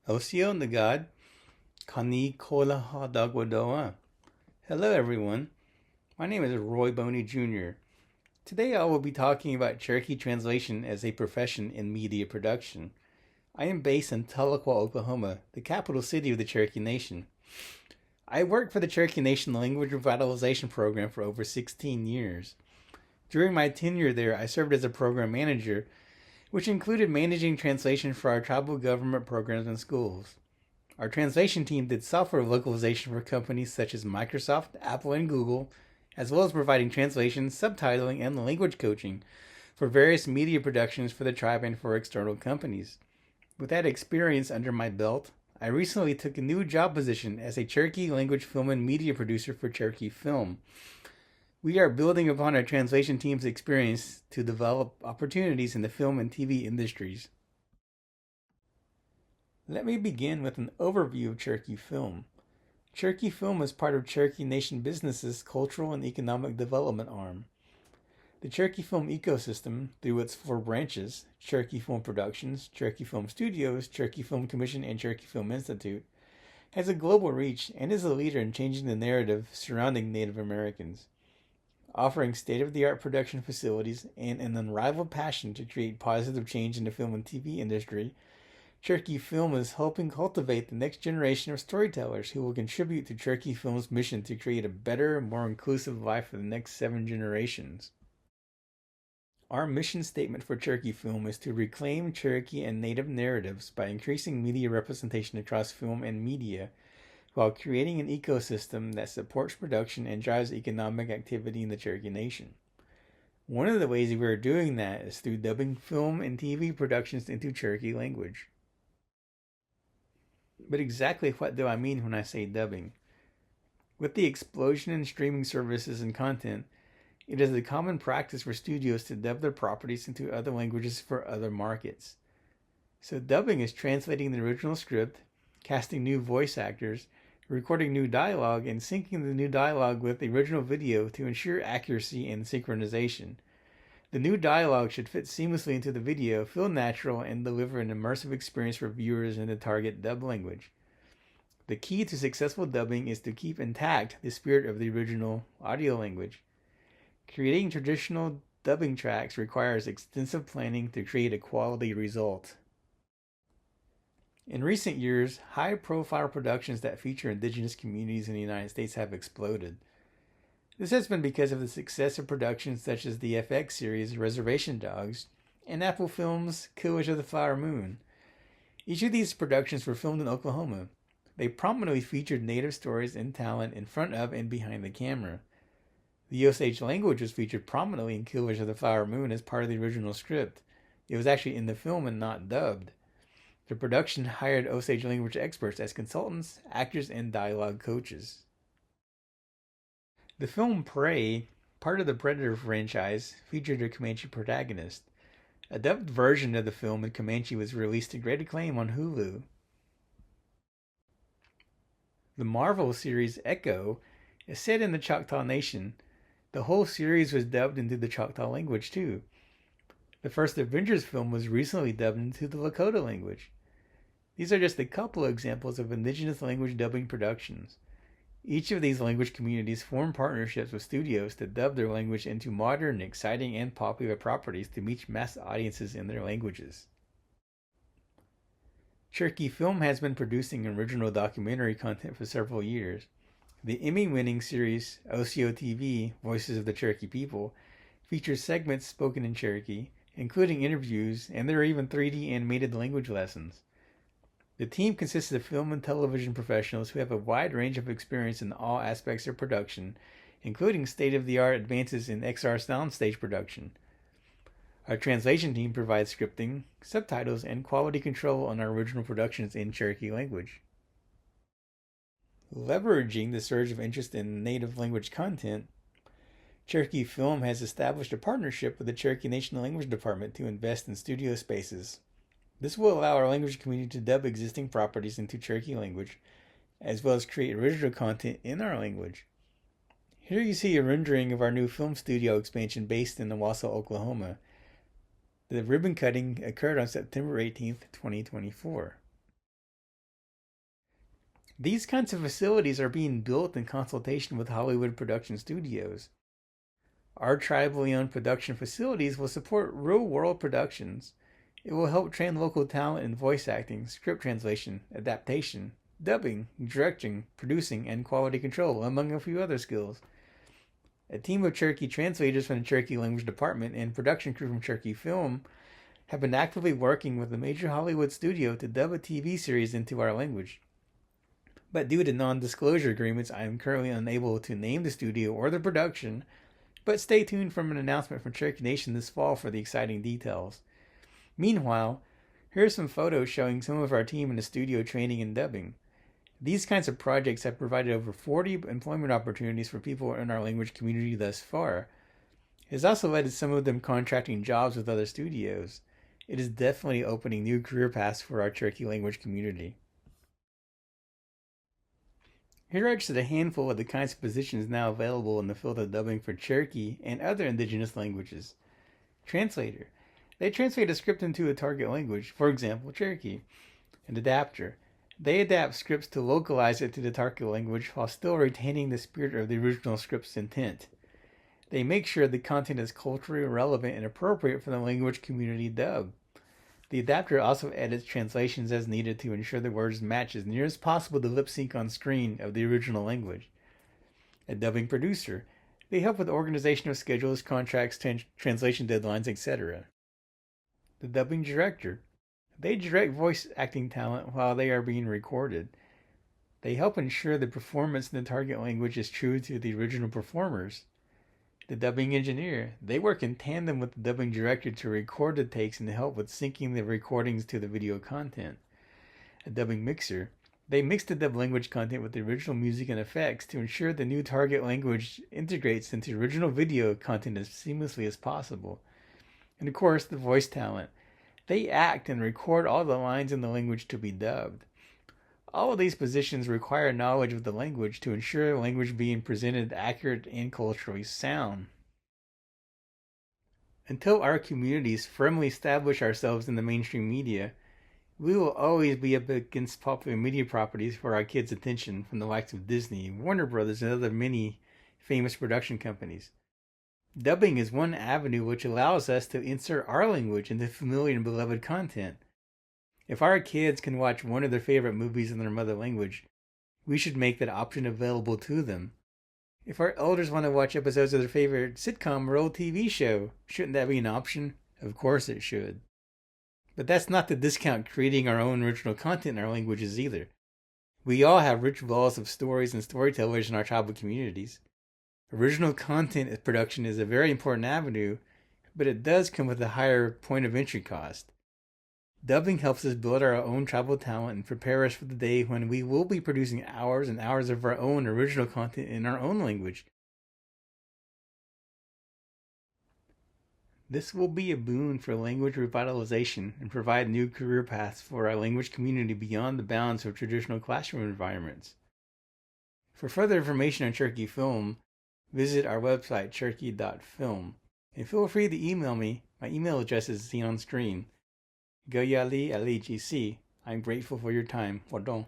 Osio Nagad Kani Kola Dagwadoa. Hello everyone. My name is Roy Boney Jr. Today I will be talking about Cherokee translation as a profession in media production. I am based in Tahlequah, Oklahoma, the capital city of the Cherokee Nation. I worked for the Cherokee Nation Language Revitalization Program for over 16 years. During my tenure there, I served as a program manager, which included managing translation for our tribal government programs and schools. Our translation team did software localization for companies such as Microsoft, Apple, and Google, as well as providing translation, subtitling, and language coaching for various media productions for the tribe and for external companies. With that experience under my belt, I recently took a new job position as a Cherokee language film and media producer for Cherokee Film. We are building upon our translation team's experience to develop opportunities in the film and TV industries. Let me begin with an overview of Cherokee Film. Cherokee Film is part of Cherokee Nation Business's cultural and economic development arm. The Cherokee Film ecosystem, through its 4 branches, Cherokee Film Productions, Cherokee Film Studios, Cherokee Film Commission, and Cherokee Film Institute, has a global reach and is a leader in changing the narrative surrounding Native Americans. Offering state-of-the-art production facilities and an unrivaled passion to create positive change in the film and TV industry, Cherokee Film is helping cultivate the next generation of storytellers who will contribute to Cherokee Film's mission to create a better, more inclusive life for the next 7 generations. Our mission statement for Cherokee Film is to reclaim Cherokee and Native narratives by increasing media representation across film and media, while creating an ecosystem that supports production and drives economic activity in the Cherokee Nation. One of the ways we are doing that is through dubbing film and TV productions into Cherokee language. But exactly what do I mean when I say dubbing? With the explosion in streaming services and content, it is a common practice for studios to dub their properties into other languages for other markets. So dubbing is translating the original script, casting new voice actors, recording new dialogue, and syncing the new dialogue with the original video to ensure accuracy and synchronization. The new dialogue should fit seamlessly into the video, feel natural, and deliver an immersive experience for viewers in the target dub language. The key to successful dubbing is to keep intact the spirit of the original audio language. Creating traditional dubbing tracks requires extensive planning to create a quality result. In recent years, high-profile productions that feature indigenous communities in the United States have exploded. This has been because of the success of productions such as the FX series Reservation Dogs and Apple Films' Killers of the Flower Moon. Each of these productions were filmed in Oklahoma. They prominently featured Native stories and talent in front of and behind the camera. The Osage language was featured prominently in Killers of the Flower Moon as part of the original script. It was actually in the film and not dubbed. The production hired Osage language experts as consultants, actors, and dialogue coaches. The film Prey, part of the Predator franchise, featured a Comanche protagonist. A dubbed version of the film in Comanche was released to great acclaim on Hulu. The Marvel series Echo is set in the Choctaw Nation. The whole series was dubbed into the Choctaw language too. The first Avengers film was recently dubbed into the Lakota language. These are just a couple of examples of indigenous language dubbing productions. Each of these language communities form partnerships with studios to dub their language into modern, exciting, and popular properties to reach mass audiences in their languages. Cherokee Film has been producing original documentary content for several years. The Emmy-winning series Osio TV, Voices of the Cherokee People, features segments spoken in Cherokee, including interviews, and there are even 3D animated language lessons. The team consists of film and television professionals who have a wide range of experience in all aspects of production, including state-of-the-art advances in XR soundstage production. Our translation team provides scripting, subtitles, and quality control on our original productions in Cherokee language. Leveraging the surge of interest in native language content, Cherokee Film has established a partnership with the Cherokee Nation Language Department to invest in studio spaces. This will allow our language community to dub existing properties into Cherokee language, as well as create original content in our language. Here you see a rendering of our new film studio expansion based in Owasso, Oklahoma. The ribbon cutting occurred on September 18th, 2024. These kinds of facilities are being built in consultation with Hollywood production studios. Our tribally owned production facilities will support real-world productions. It will help train local talent in voice acting, script translation, adaptation, dubbing, directing, producing, and quality control, among a few other skills. A team of Cherokee translators from the Cherokee Language Department and production crew from Cherokee Film have been actively working with a major Hollywood studio to dub a TV series into our language. But due to non-disclosure agreements, I am currently unable to name the studio or the production, but stay tuned for an announcement from Cherokee Nation this fall for the exciting details. Meanwhile, here are some photos showing some of our team in the studio training and dubbing. These kinds of projects have provided over 40 employment opportunities for people in our language community thus far. It has also led to some of them contracting jobs with other studios. It is definitely opening new career paths for our Cherokee language community. Here are just a handful of the kinds of positions now available in the field of dubbing for Cherokee and other indigenous languages. Translator. They translate a script into a target language, for example, Cherokee. An adapter. They adapt scripts to localize it to the target language while still retaining the spirit of the original script's intent. They make sure the content is culturally relevant and appropriate for the language community dub. The adapter also edits translations as needed to ensure the words match as near as possible the lip sync on screen of the original language. A dubbing producer. They help with organization of schedules, contracts, translation deadlines, etc. The dubbing director. They direct voice acting talent while they are being recorded. They help ensure the performance in the target language is true to the original performers. The dubbing engineer. They work in tandem with the dubbing director to record the takes and help with syncing the recordings to the video content. A dubbing mixer. They mix the dub language content with the original music and effects to ensure the new target language integrates into original video content as seamlessly as possible. And of course, the voice talent. They act and record all the lines in the language to be dubbed. All of these positions require knowledge of the language to ensure the language being presented accurate and culturally sound. Until our communities firmly establish ourselves in the mainstream media, we will always be up against popular media properties for our kids' attention from the likes of Disney, Warner Brothers, and other many famous production companies. Dubbing is one avenue which allows us to insert our language into familiar and beloved content. If our kids can watch one of their favorite movies in their mother language, we should make that option available to them. If our elders want to watch episodes of their favorite sitcom or old TV show, shouldn't that be an option? Of course it should. But that's not to discount creating our own original content in our languages either. We all have rich vaults of stories and storytellers in our tribal communities. Original content production is a very important avenue, but it does come with a higher point of entry cost. Dubbing helps us build our own tribal talent and prepare us for the day when we will be producing hours and hours of our own original content in our own language. This will be a boon for language revitalization and provide new career paths for our language community beyond the bounds of traditional classroom environments. For further information on Cherokee Film, visit our website, cherokee.film, and feel free to email me. My email address is seen on screen. Goyali Aligc. I'm grateful for your time. Wadon.